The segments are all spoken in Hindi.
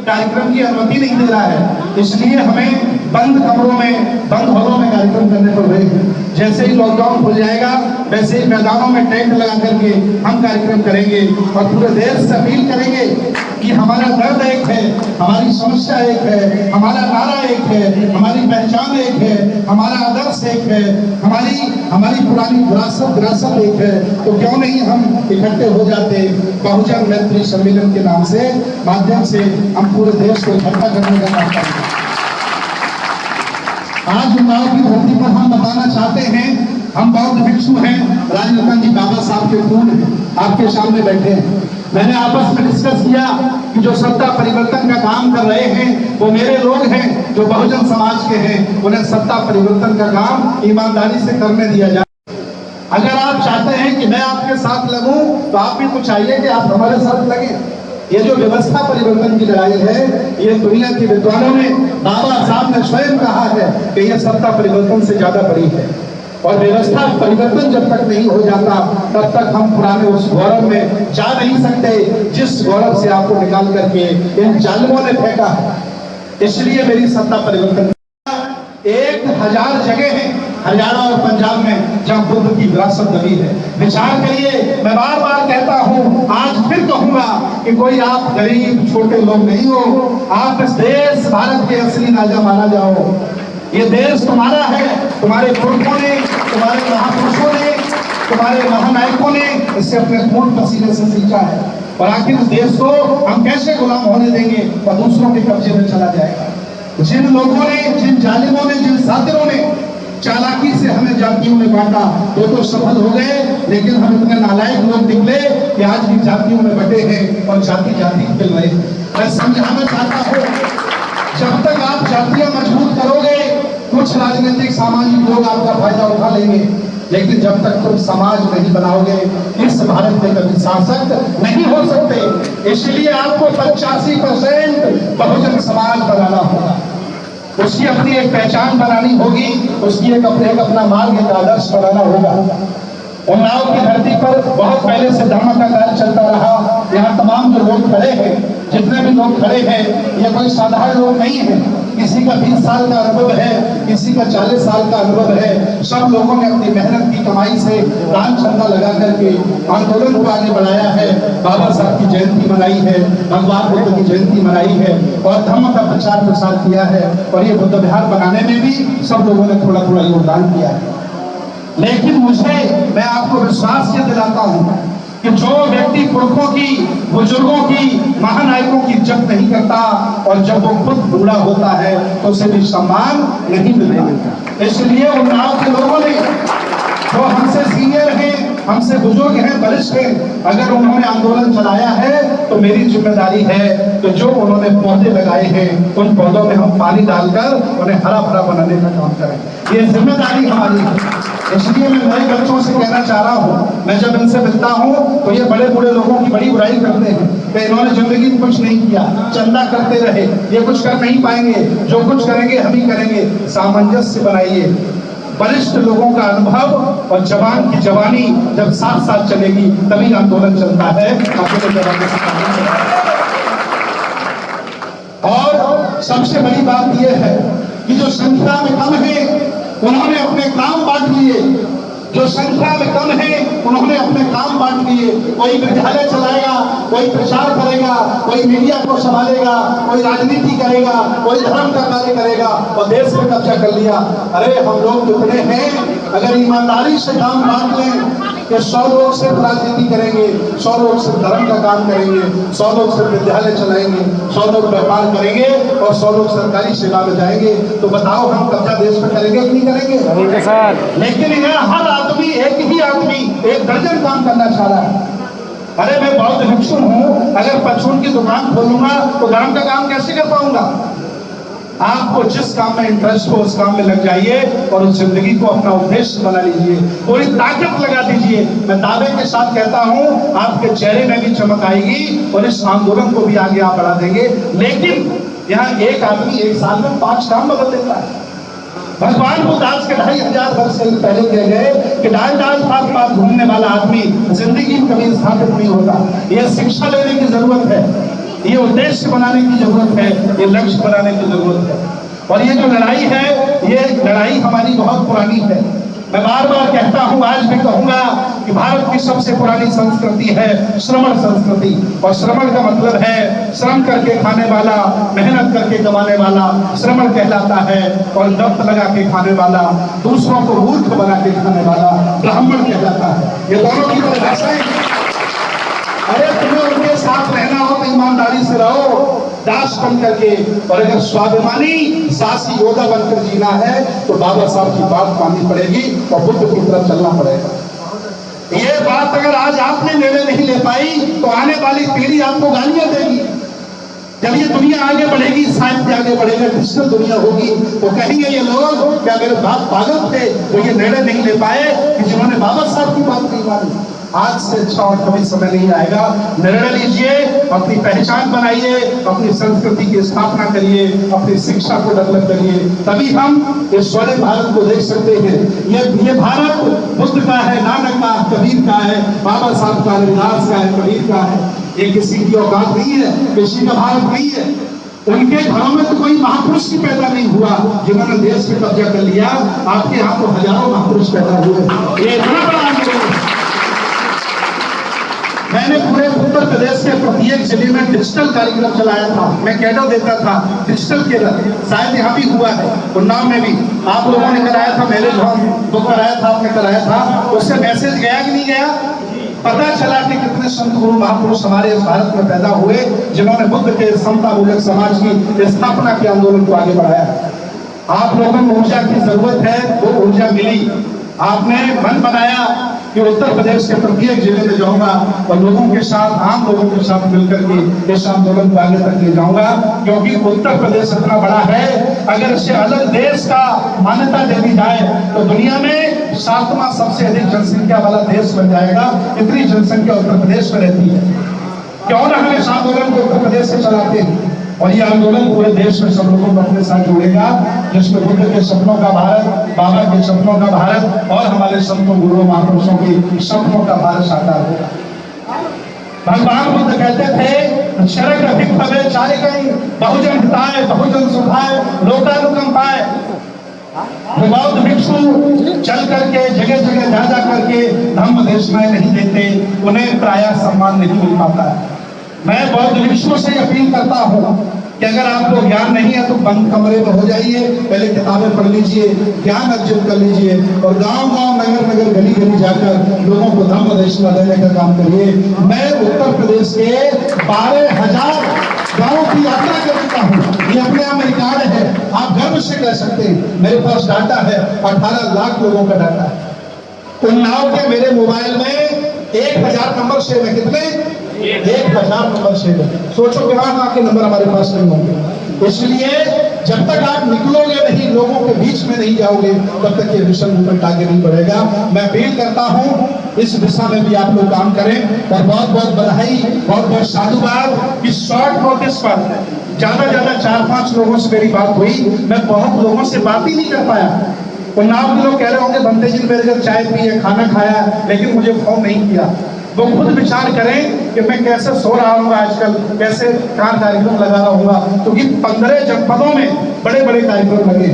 कार्यक्रम की अनुमति नहीं दे रहा है, इसलिए हमें बंद कमरों में, बंद हॉलों में कार्यक्रम करने पड़ रहे हैं। जैसे ही लॉकडाउन खुल जाएगा वैसे ही मैदानों में टेंट लगा करके हम कार्यक्रम करेंगे और पूरे देश से अपील करेंगे कि हमारा दर्द एक है, हमारी समस्या एक है, हमारा नारा एक है, हमारी पहचान एक है, हमारा आदर्श एक है, हमारी पुरानी विरासत एक है। तो क्यों नहीं हम इकट्ठे हो जाते, बहुजन मैत्री सम्मेलन के नाम से माध्यम से हम पूरे देश को इकट्ठा करने का काम करेंगे। आज उन्नाव की धरती पर हम बताना चाहते हैं, हम बौद्ध भिक्षु हैं, राजरतन जी बाबा साहब के पूर्ण हैं, आपके सामने बैठे हैं। मैंने आपस में डिस्कस किया कि जो सत्ता परिवर्तन का काम कर रहे हैं वो मेरे लोग हैं जो बहुजन समाज के हैं, उन्हें सत्ता परिवर्तन का काम ईमानदारी से करने दिया जाए। अगर आप चाहते हैं कि मैं आपके साथ लगूं तो आप भी तो चाहिए कि आप हमारे साथ लगे। ये जो व्यवस्था परिवर्तन की लड़ाई है, ये दुनिया के विद्वानों ने, बाबा साहब ने स्वयं कहा है कि यह सत्ता परिवर्तन से ज्यादा बड़ी है। और व्यवस्था परिवर्तन जब तक नहीं हो जाता तब तक हम पुराने उस गौरव में जा नहीं सकते जिस गौरव से आपको निकाल करके इन जालिमों ने फेंका है। इसलिए मेरी सत्ता परिवर्तन 1000 जगह है हरियाणा और पंजाब में जहाँ बुद्ध की विरासत दबी है। विचार करिए, मैं बार बार कहता हूँ, आज फिर कहूंगा कि कोई आप गरीब छोटे लोग नहीं हो, आप इस देश भारत के असली राजा माना जाओ। ये देश तुम्हारा है, तुम्हारे पुरखों ने, तुम्हारे महापुरुषों ने, तुम्हारे महानायकों ने इसे अपने खून पसीने से सींचा है। और आखिर इस देश को हम कैसे गुलाम होने देंगे और दूसरों के कब्जे में चला जाएगा। जिन लोगों ने, जिन जालिमों ने, जिन सातिरों ने चालाकी से हमें जातियों में बांटा वो तो सफल हो गए, लेकिन हम इतने नालायक लोग निकले कि आज भी जातियों में बटे हैं और जाति खेल रहे हैं। मैं समझाना चाहता हूँ, जब तक आप जातियां मजबूत करोगे कुछ राजनीतिक सामाजिक लोग आपका फायदा उठा लेंगे, लेकिन जब तक तुम समाज नहीं बनाओगे इस भारत में कभी शासक नहीं हो सकते। इसलिए आपको 85% बहुजन समाज बनाना होगा, उसकी अपनी एक पहचान बनानी होगी, उसकी एक अपना मार्ग, एक आदर्श बनाना होगा। उन्नाव की धरती पर बहुत पहले से धर्म का कार्य चलता रहा। यहाँ तमाम जो लोग खड़े हैं, जितने भी लोग खड़े हैं, ये कोई साधारण लोग नहीं है। किसी का 20 साल का अनुभव है, किसी का 40 साल का अनुभव है। सब लोगों ने अपनी मेहनत की कमाई से दान चंदा लगा करके आंदोलन को आगे बढ़ाया है। बाबा साहब की जयंती मनाई है, भगवान बुद्ध की जयंती मनाई है और धर्म का प्रचार प्रसार किया है। और ये बुद्ध विहार बनाने में भी सब लोगों ने थोड़ा थोड़ा योगदान किया है। लेकिन मैं आपको विश्वास ये दिलाता हूँ कि जो व्यक्ति पुरखों की, बुजुर्गों की, महानायकों की इज्जत नहीं करता और जब वो खुद बूढ़ा होता है तो उसे भी सम्मान नहीं मिलता। इसलिए उन्नाव के लोगों ने, जो हमसे सीनियर हैं, हमसे बुजुर्ग हैं, वरिष्ठ हैं, अगर उन्होंने आंदोलन चलाया है तो मेरी जिम्मेदारी है कि जो उन्होंने पौधे लगाए हैं उन पौधों में हम पानी डालकर उन्हें हरा भरा बनाने का काम करें। ये जिम्मेदारी हमारी है। इसलिए मैं नए बच्चों से कहना चाह रहा हूँ, मैं जब इनसे मिलता हूँ तो ये बड़े बूढ़े लोगों की बड़ी बुराई करते हैं कि इन्होंने जिंदगी में कुछ नहीं किया, चंदा करते रहे, ये कुछ कर नहीं पाएंगे, जो कुछ करेंगे हम ही करेंगे। सामंजस्य बनाइए। वरिष्ठ लोगों का अनुभव और जवान की जवानी जब साथ साथ चलेगी तभी आंदोलन चलता है। और सबसे बड़ी बात यह है कि जो संख्या में कम है उन्होंने अपने काम बांट लिए, जो संख्या में कम है उन्होंने अपने काम बांट लिए। कोई विद्यालय चलाएगा, कोई प्रचार करेगा, कोई मीडिया को संभालेगा, कोई राजनीति करेगा, कोई धर्म का कार्य करेगा और देश पे कब्जा कर लिया। अरे हम लोग कितने हैं, अगर ईमानदारी से काम बांट लें कि 100 लोग सिर्फ राजनीति करेंगे, 100 लोग सिर्फ धर्म का काम करेंगे, 100 लोग सिर्फ विद्यालय चलाएंगे, 100 लोग व्यापार करेंगे और 100 लोग सरकारी सेवा में जाएंगे, तो बताओ हम कब्जा देश पे करेंगे कि नहीं करेंगे? सर, लेकिन हर आदमी, एक ही आदमी 1 दर्जन काम करना चाह रहा है। अरे मैं बौद्ध भिक्षु हूँ, अगर परचून की दुकान खोलूंगा तो धर्म का काम कैसे कर पाऊंगा? आपको जिस काम में इंटरेस्ट हो उस काम में लग जाइए और उस जिंदगी को अपना उद्देश्य बना लीजिए, पूरी ताकत लगा दीजिए। मैं दावे के साथ कहता हूं आपके चेहरे में भी चमक आएगी और इस आंदोलन को भी आगे आप बढ़ा देंगे। लेकिन यहाँ एक आदमी 1 साल में 5 काम बदल देता है। भगवान बुद्ध आज के 2500 वर्ष पहले कह गए कि डाल पास घूमने वाला आदमी जिंदगी में कभी स्थापित नहीं होता। यह शिक्षा लेने की जरूरत है। ये उद्देश्य बनाने की जरूरत है, ये लक्ष्य बनाने की जरूरत है। और ये जो लड़ाई है, ये लड़ाई हमारी बहुत पुरानी है। मैं बार बार कहता हूं, आज भी कहूंगा कि भारत की सबसे पुरानी संस्कृति है श्रमण संस्कृति। और श्रमण का मतलब है श्रम करके खाने वाला, मेहनत करके कमाने वाला श्रमण कहलाता है। और दफ्त लगा के खाने वाला, दूसरों को मूर्ख बना के खाने वाला ब्राह्मण कहलाता है। ये दोनों की परिभाषाएं। अरे तुम्हें उनके साथ रहना हो तो ईमानदारी से रहो, दास बन करके। और अगर स्वाभिमानी साहसी योद्धा बनकर जीना है तो बाबा साहब की बात माननी पड़ेगी और बुद्ध की तरफ चलना पड़ेगा। ये बात अगर आज आपने निर्णय नहीं ले पाई तो आने वाली पीढ़ी आपको गालियां देगी। जब ये दुनिया आगे बढ़ेगी, साहित्य आगे बढ़ेगा, डिजिटल दुनिया होगी, तो कहेंगे ये लोग क्या मेरे बाप पागल थे, वो ये निर्णय नहीं ले पाए कि जिन्होंने बाबा साहब की बात नहीं मानी। आज से अच्छा और कभी समय नहीं आएगा। निर्णय लीजिए, अपनी पहचान बनाइए, अपनी संस्कृति की स्थापना करिए, अपनी शिक्षा को डेवलप करिए, तभी हम इस स्वर्ण भारत को देख सकते हैं। ये भारत बुद्ध का है, नानक का, कबीर का है, बाबा साहब का, रविदास का है, कबीर का है। ये किसी की औकात नहीं है, किसी का भारत नहीं है। उनके घरों में तो कोई महापुरुष ही पैदा नहीं हुआ जिन्होंने देश पे कब्जा कर लिया। आपके यहाँ तो हजारों महापुरुष पैदा हुए। ये इतना बड़ा आंदोलन। मैंने पूरे उत्तर प्रदेश के प्रत्येक जिले में डिजिटल कार्यक्रम चलाया था। मैं कैडर देता था, डिजिटल केडर। शायद यहाँ भी हुआ है, उन्नाव में भी आप लोगों ने कराया था, मैरिज होम तो कराया था, आपने कराया था। उससे मैसेज गया कि नहीं गया? पता चला कि कितने संत गुरु महापुरुष हमारे इस भारत में पैदा हुए जिन्होंने बुद्ध के समतामूलक समाज की स्थापना के आंदोलन को आगे बढ़ाया। आप लोगों को ऊर्जा की जरूरत है, वो ऊर्जा मिली। आपने मन बनाया कि उत्तर प्रदेश के प्रत्येक जिले में जाऊंगा और लोगों के साथ, आम लोगों के साथ मिलकर के इस आंदोलन को आगे तक ले जाऊंगा, क्योंकि उत्तर प्रदेश इतना बड़ा है। अगर इसे अलग देश का मान्यता दे दी जाए तो दुनिया में 7वां सबसे अधिक जनसंख्या वाला देश बन जाएगा। इतनी जनसंख्या उत्तर प्रदेश में रहती है। क्यों ना हम इस आंदोलन को उत्तर प्रदेश से चलाते हैं? और ये आंदोलन पूरे देश में सब लोगों को अपने साथ जोड़ेगा, जिसमें बुद्ध के सपनों का भारत, बाबा के सपनों का भारत और हमारे संतों गुरुओं महापुरुषों के सपनों का भारत साकार होगा। भगवान बुद्ध कहते थे, शरक भिक्षवे चारिकै बहुजन हिताय बहुजन सुखाय लोकानुकंपाय। बौद्ध भिक्षु चल करके जगह जगह जा करके धम्म देशनाएं नहीं देते, उन्हें प्रायः सम्मान नहीं मिल पाता है। मैं बौद्ध भिक्षुओं से अपील करता हूँ कि अगर आपको ज्ञान नहीं है तो बंद कमरे में हो जाइए, पहले किताबें पढ़ लीजिए, ज्ञान अर्जित कर लीजिए और गांव-गांव, नगर-नगर, गली-गली जाकर लोगों को धम्म देशना देने का काम करिए। मैं उत्तर प्रदेश के 12,000 गांवों की यात्रा कर चुका हूँ। ये अपने आप में रिकॉर्ड है, आप गर्व से कह सकते हैं। मेरे पास डाटा है, 18 लाख लोगों का डाटा है। उन्नाव के मेरे मोबाइल में 1000 नंबर सेव है। कितने? 1000 नंबर सेव है। सोचो कि आपके नंबर हमारे पास नहीं होंगे। इसलिए जब तक आप निकलोगे नहीं, लोगों के बीच में नहीं जाओगे, तब तक ये मिशन मूवमेंट आगे नहीं बढ़ेगा। मैं अपील करता हूँ इस दिशा में भी आप लोग काम करें। और बहुत बहुत बधाई, बहुत बहुत साधुवाद। इस शॉर्ट नोटिस पर ज्यादा 4-5 लोगों से मेरी बात हुई। मैं बहुत लोगों से बात ही नहीं कर पाया। उन्नाव के लोग कह रहे होंगे बनते जी मेरे घर चाय पी है, खाना खाया, लेकिन मुझे फोन नहीं किया। वो खुद विचार करें कि मैं कैसे सो रहा हूँ आजकल, कैसे कहाँ कार्यक्रम लगा रहा हूँगा, क्योंकि 15 जनपदों में बड़े बड़े कार्यक्रम लगे।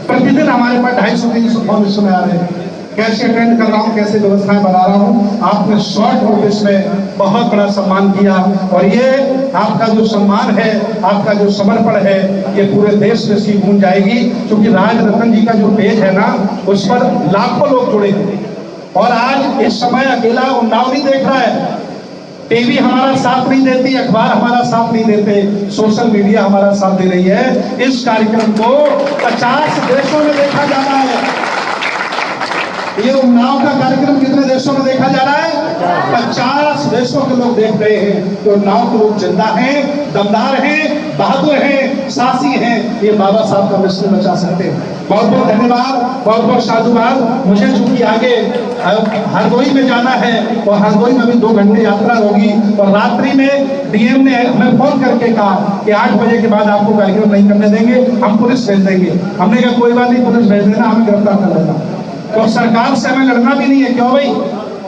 प्रतिदिन हमारे पास 250-300 फोन इस समय आ रहे हैं। कैसे अटेंड कर रहा हूँ, कैसे व्यवस्थाएं बना रहा हूँ। आपने शॉर्ट नोटिस में बहुत बड़ा सम्मान किया और ये आपका जो सम्मान है, आपका जो समर्पण है, ये पूरे देश में इसकी गूंज जाएगी। क्योंकि राज रतन जी का जो पेज है ना, उस पर लाखों लोग जुड़े हैं। और आज इस समय अकेला उन्नाव नहीं देख रहा है, टीवी हमारा साथ नहीं देती, अखबार हमारा साथ नहीं देते, सोशल मीडिया हमारा साथ दे रही है। इस कार्यक्रम को 50 देशों में देखा जा रहा है। ये उन्नाव का कार्यक्रम कितने देशों में देखा जा रहा है? 50 देशों के लोग देख रहे हैं। तो उन्नाव के लोग जिंदा हैं, दमदार हैं, बहादुर हैं, साहसी हैं। ये बाबा साहब का मिशन बचा सकते हैं। बहुत बहुत धन्यवाद, बहुत बहुत साधुवाद। मुझे चूंकि आगे हरदोई में जाना है और हरदोई में भी 2 घंटे यात्रा होगी और रात्रि में डीएम ने हमें फोन करके कहा कि 8 बजे के बाद आपको कार्यक्रम नहीं करने देंगे, हम पुलिस भेज देंगे। हमने कहा कोई बात नहीं, पुलिस भेज देना, हमें गिरफ्तार कर लेना। तो सरकार से हमें लड़ना भी नहीं है। क्यों भाई?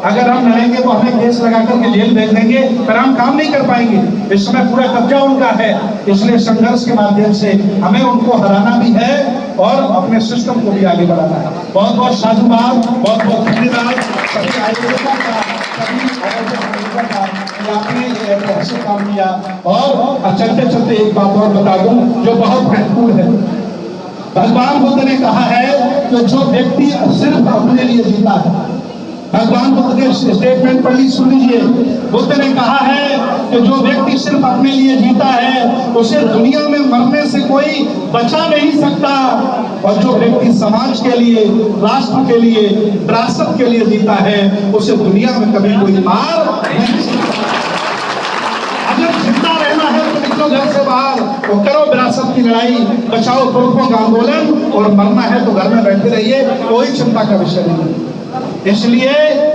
अगर हम लड़ेंगे तो हमें केस लगा करके जेल भेज देंगे, फिर हम काम नहीं कर पाएंगे। इस समय पूरा कब्जा उनका है, इसलिए संघर्ष के माध्यम से हमें उनको हराना भी है और अपने सिस्टम को भी आगे बढ़ाना है। बहुत बहुत साधुवाद, बहुत बहुत धन्यवाद सभी आयोजकों का, सभी आयोजकों का कि आपने ये ऐतिहासिक काम किया। और चलते चलते एक बात और बता दूं जो बहुत महत्वपूर्ण है। भगवान बुद्ध ने कहा है कि जो व्यक्ति सिर्फ अपने लिए जीता है, भगवान बुद्ध के स्टेटमेंट पढ़ ली, सुन लीजिए। बुद्ध ने कहा है कि जो व्यक्ति सिर्फ अपने लिए जीता है उसे दुनिया में मरने से कोई बचा नहीं सकता, और जो व्यक्ति समाज के लिए, राष्ट्र के लिए, विरासत के लिए जीता है उसे दुनिया में कभी कोई मार नहीं सकता। अगर जिंदा रहना है तो निकलो घर से बाहर, तो करो विरासत की लड़ाई, बचाओ तुर्कों का आंदोलन, और मरना है तो घर में बैठे रहिए, कोई चिंता का विषय नहीं। इसलिए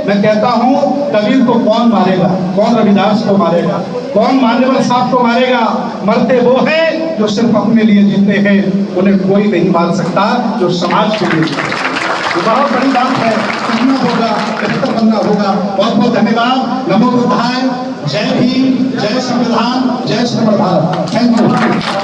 मैं कहता हूं, कबीर को कौन मारेगा, कौन रविदास को मारेगा, कौन मान्यवर साहब को मारेगा? मरते वो हैं जो सिर्फ अपने लिए जीते हैं, उन्हें कोई नहीं मार सकता जो समाज के लिए जीते। ये बहुत बड़ी बात है, करना होगा, बेहतर बनना होगा। बहुत बहुत धन्यवाद। नमो बुद्धाय। जय भीम, जय संविधान, जय श्रीमद् भारत। Thank you.